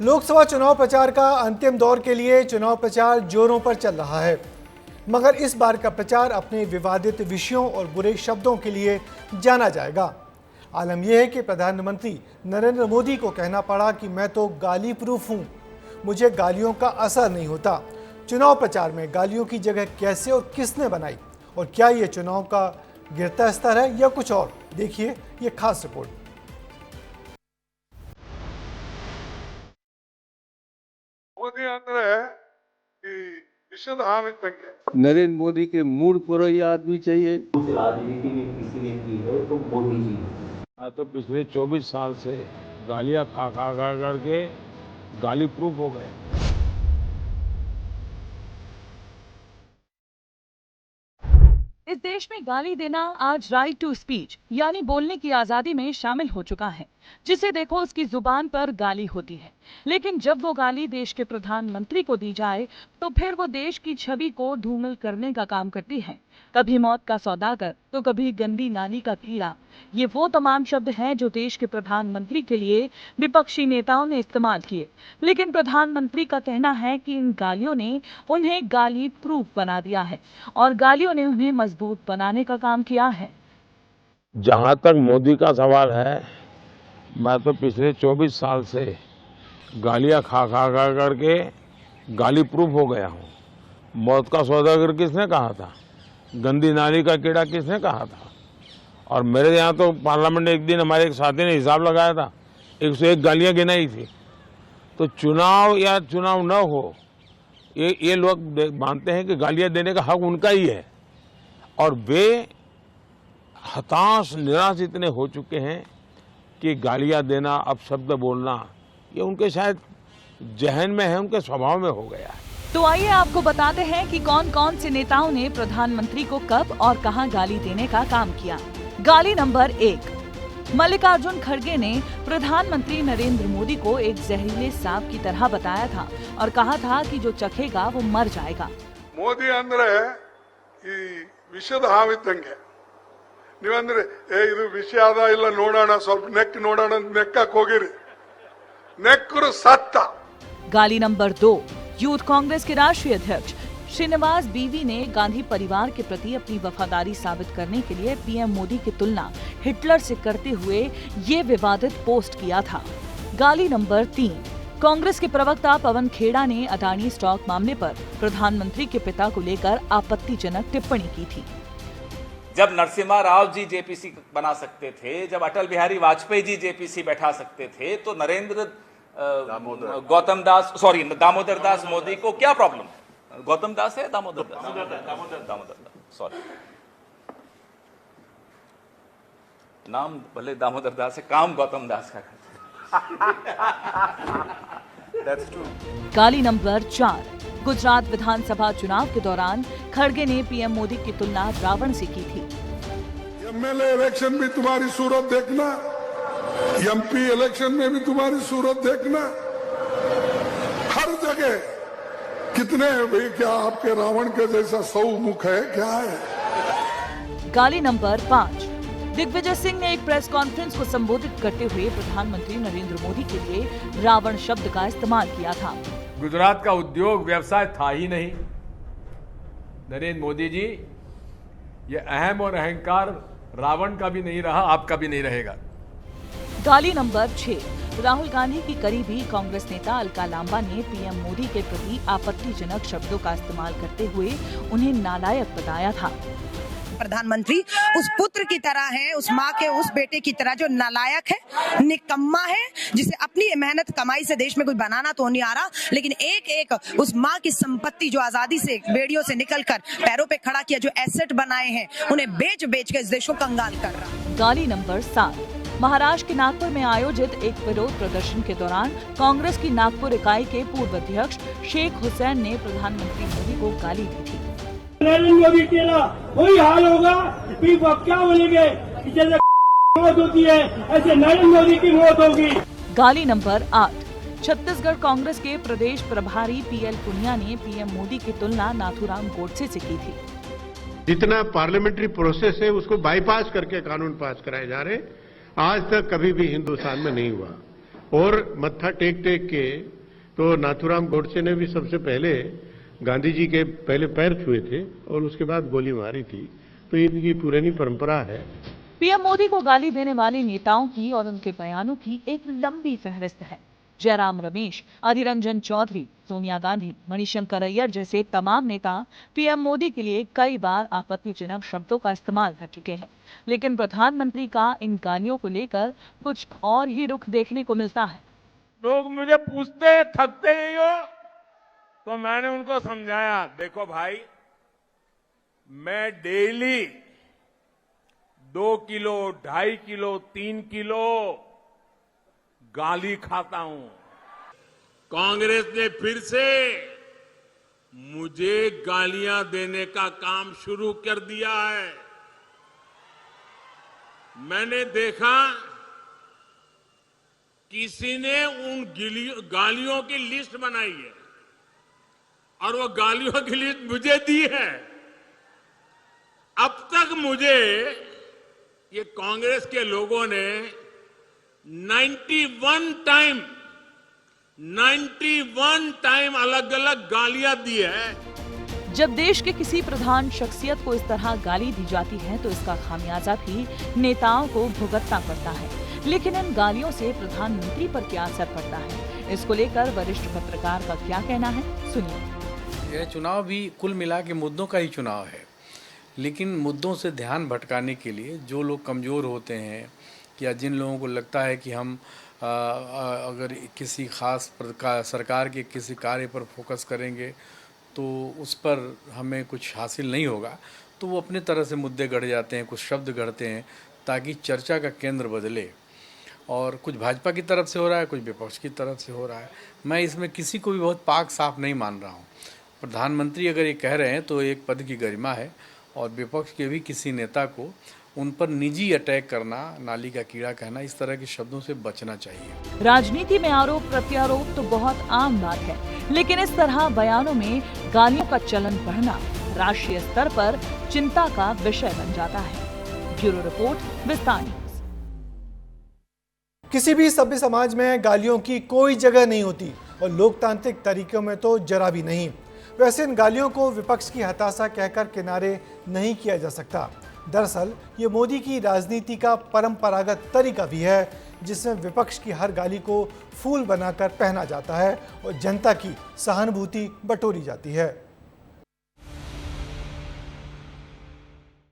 लोकसभा चुनाव प्रचार का अंतिम दौर के लिए चुनाव प्रचार जोरों पर चल रहा है, मगर इस बार का प्रचार अपने विवादित विषयों और बुरे शब्दों के लिए जाना जाएगा। आलम यह है कि प्रधानमंत्री नरेंद्र मोदी को कहना पड़ा कि मैं तो गाली प्रूफ हूं, मुझे गालियों का असर नहीं होता। चुनाव प्रचार में गालियों की जगह कैसे और किसने बनाई, और क्या ये चुनाव का गिरता स्तर है या कुछ और? देखिए ये खास रिपोर्ट। नरेंद्र मोदी के मूड पर यह आदमी चाहिए। राजनीति में किसी ने की है तो मोदी जी। तो पिछले 24 साल से गालियां खा करके गाली प्रूफ हो गए। इस देश में गाली देना आज राइट टू स्पीच यानी बोलने की आजादी में शामिल हो चुका है। जिसे देखो उसकी जुबान पर गाली होती है, लेकिन जब वो गाली देश के प्रधानमंत्री को दी जाए तो फिर वो देश की छवि को धूमिल करने का काम करती है। कभी मौत का सौदागर तो कभी गंदी नाली का कीड़ा। ये वो तमाम शब्द हैं जो देश के प्रधानमंत्री के लिए विपक्षी नेताओं ने इस्तेमाल किए, लेकिन प्रधानमंत्री का कहना है कि इन गालियों ने उन्हें गाली प्रूफ बना दिया है और गालियों ने उन्हें मजबूत बनाने का काम किया है। जहां तक मोदी का सवाल है, मैं तो पिछले 24 साल से गालियां खा करके गाली प्रूफ हो गया हूं। मौत का सौदागर किसने कहा था? गंदी नाली का कीड़ा किसने कहा था? और मेरे यहाँ तो पार्लियामेंट में एक दिन हमारे एक साथी ने हिसाब लगाया था, 101 गालियां गिनाई थी। तो चुनाव या चुनाव न हो, ये लोग मानते हैं कि गालियां देने का हक उनका ही है, और वे हताश निराश इतने हो चुके हैं कि गालियां देना, अपशब्द बोलना, ये उनके शायद जहन में है, उनके स्वभाव में हो गया है। तो आइए आपको बताते हैं कि कौन कौन से नेताओं ने प्रधानमंत्री को कब और कहां गाली देने का काम किया। गाली नंबर 1, मल्लिकार्जुन खड़गे ने प्रधानमंत्री नरेंद्र मोदी को एक जहरीले सांप की तरह बताया था और कहा था कि जो चखेगा वो मर जाएगा। मोदी अंदरे विषद हाविद्दंगे ನೀವಂದ್ರೆ ಇದು ವಿಷಯ ಅದ ಇಲ್ಲ ನೋಡೋಣ, ಸ್ವಲ್ಪ ನೆಕ್ ನೋಡೋಣ, ನೆಕ್ಕಕ್ಕೆ ಹೋಗಿರಿ, ನೆಕ್ಕರು ಸತ್ತ। गाली नंबर 2, यूथ कांग्रेस के राष्ट्रीय अध्यक्ष श्रीनिवास बीवी ने गांधी परिवार के प्रति अपनी वफादारी साबित करने के लिए पीएम मोदी की तुलना हिटलर से करते हुए ये विवादित पोस्ट किया था। गाली नंबर 3, कांग्रेस के प्रवक्ता पवन खेड़ा ने अदानी स्टॉक मामले पर प्रधानमंत्री के पिता को लेकर आपत्तिजनक टिप्पणी की थी। जब नरसिम्हा राव जी जेपीसी बना सकते थे, जब अटल बिहारी वाजपेयी जी जेपीसी बैठा सकते थे, तो नरेंद्र दामोदर दास मोदी को क्या प्रॉब्लम है? गौतम दास है दामोदर दास, सॉरी, नाम भले दामोदर दास है, काम गौतम दास का करते। That's true. गाली नंबर 4, गुजरात विधानसभा चुनाव के दौरान खड़गे ने पीएम मोदी की तुलना रावण से की थी। एमएलए इलेक्शन में तुम्हारी सूरत देखना, एमपी इलेक्शन में भी तुम्हारी सूरत देखना, हर जगह कितने भाई, क्या आपके रावण के जैसा 100 मुख है क्या है? गाली नंबर 5, दिग्विजय सिंह ने एक प्रेस कॉन्फ्रेंस को संबोधित करते हुए प्रधानमंत्री नरेंद्र मोदी के लिए रावण शब्द का इस्तेमाल किया था। गुजरात का उद्योग व्यवसाय था ही नहीं। नरेंद्र मोदी जी, ये अहम और अहंकार रावण का भी नहीं रहा, आपका भी नहीं रहेगा। गाली नंबर 6, राहुल गांधी की करीबी कांग्रेस नेता अलका लांबा ने पीएम मोदी के प्रति आपत्तिजनक शब्दों का इस्तेमाल करते हुए उन्हें नालायक बताया था। प्रधानमंत्री उस पुत्र की तरह है, उस माँ के उस बेटे की तरह जो नालायक है, निकम्मा है, जिसे अपनी मेहनत कमाई से देश में कुछ बनाना तो नहीं आ रहा, लेकिन एक एक उस माँ की संपत्ति जो आजादी से बेड़ियों से निकलकर पैरों पे खड़ा किया, जो एसेट बनाए हैं, उन्हें बेच बेच के इस देश को कंगाल कर रहा। गाली नंबर 7, महाराष्ट्र के नागपुर में आयोजित एक विरोध प्रदर्शन के दौरान कांग्रेस की नागपुर इकाई के पूर्व अध्यक्ष शेख हुसैन ने प्रधानमंत्री मोदी को गाली दी थी। नरेंद्र मोदी केला वही हाल होगा, क्या बोलेंगे, जैसे मौत होती है ऐसे नरेंद्र मोदी की मौत होगी। गाली नंबर 8, छत्तीसगढ़ कांग्रेस के प्रदेश प्रभारी पीएल पुनिया ने पीएम मोदी की तुलना नाथूराम गोडसे से की थी। जितना पार्लियामेंट्री प्रोसेस है उसको बाईपास करके कानून पास कराए जा रहे, आज तक कभी भी हिंदुस्तान में नहीं हुआ। और मत्था टेक टेक के, तो नाथूराम गोडसे ने भी सबसे पहले गांधी जी के पहले पैर छुए थे और उसके बाद गोली मारी थी। तो इनकी पुरानी परंपरा है। पीएम मोदी को गाली देने वाले नेताओं की और उनके बयानों की एक लंबी फहरिस्त है। जयराम रमेश, अधीर रंजन चौधरी, सोनिया गांधी, मणिशंकर अय्यर जैसे तमाम नेता पीएम मोदी के लिए कई बार आपत्तिजनक शब्दों का इस्तेमाल कर चुके हैं, लेकिन प्रधानमंत्री का इन गालियों को लेकर कुछ और ही रुख देखने को मिलता है। लोग मुझे पूछते हैं थकते नहीं हो, तो मैंने उनको समझाया, देखो भाई, मैं डेली 2 किलो, 2.5 किलो, 3 किलो गाली खाता हूं। कांग्रेस ने फिर से मुझे गालियां देने का काम शुरू कर दिया है। मैंने देखा किसी ने उन गालियों की लिस्ट बनाई है और वो गालियों की लिस्ट मुझे दी है। अब तक मुझे ये कांग्रेस के लोगों ने 91 टाइम अलग अलग गालियां दी है। जब देश के किसी प्रधान शख्सियत को इस तरह गाली दी जाती है तो इसका खामियाजा भी नेताओं को भुगतना पड़ता है। लेकिन इन गालियों से प्रधानमंत्री पर क्या असर पड़ता है, इसको लेकर वरिष्ठ पत्रकार का क्या कहना है, सुनिए। यह चुनाव भी कुल मिला के मुद्दों का ही चुनाव है, लेकिन मुद्दों से ध्यान भटकाने के लिए जो लोग कमज़ोर होते हैं या जिन लोगों को लगता है कि हम अगर किसी खास सरकार के किसी कार्य पर फोकस करेंगे तो उस पर हमें कुछ हासिल नहीं होगा, तो वो अपने तरह से मुद्दे गढ़ जाते हैं, कुछ शब्द गढ़ते हैं ताकि चर्चा का केंद्र बदले। और कुछ भाजपा की तरफ से हो रहा है, कुछ विपक्ष की तरफ से हो रहा है। मैं इसमें किसी को भी बहुत पाक साफ नहीं मान रहा हूँ। प्रधानमंत्री अगर ये कह रहे हैं तो एक पद की गरिमा है, और विपक्ष के भी किसी नेता को उन पर निजी अटैक करना, नाली का कीड़ा कहना, इस तरह के शब्दों से बचना चाहिए। राजनीति में आरोप प्रत्यारोप तो बहुत आम बात है, लेकिन इस तरह बयानों में गालियों का चलन बढ़ना राष्ट्रीय स्तर पर चिंता का विषय बन जाता है। ब्यूरो रिपोर्ट, विस्तार न्यूज़। किसी भी सभ्य समाज में गालियों की कोई जगह नहीं होती और लोकतांत्रिक तरीकों में तो जरा भी नहीं। वैसे इन गालियों को विपक्ष की हताशा कहकर किनारे नहीं किया जा सकता। दरअसल ये मोदी की राजनीति का परंपरागत तरीका भी है, जिसमें विपक्ष की हर गाली को फूल बनाकर पहना जाता है और जनता की सहानुभूति बटोरी जाती है।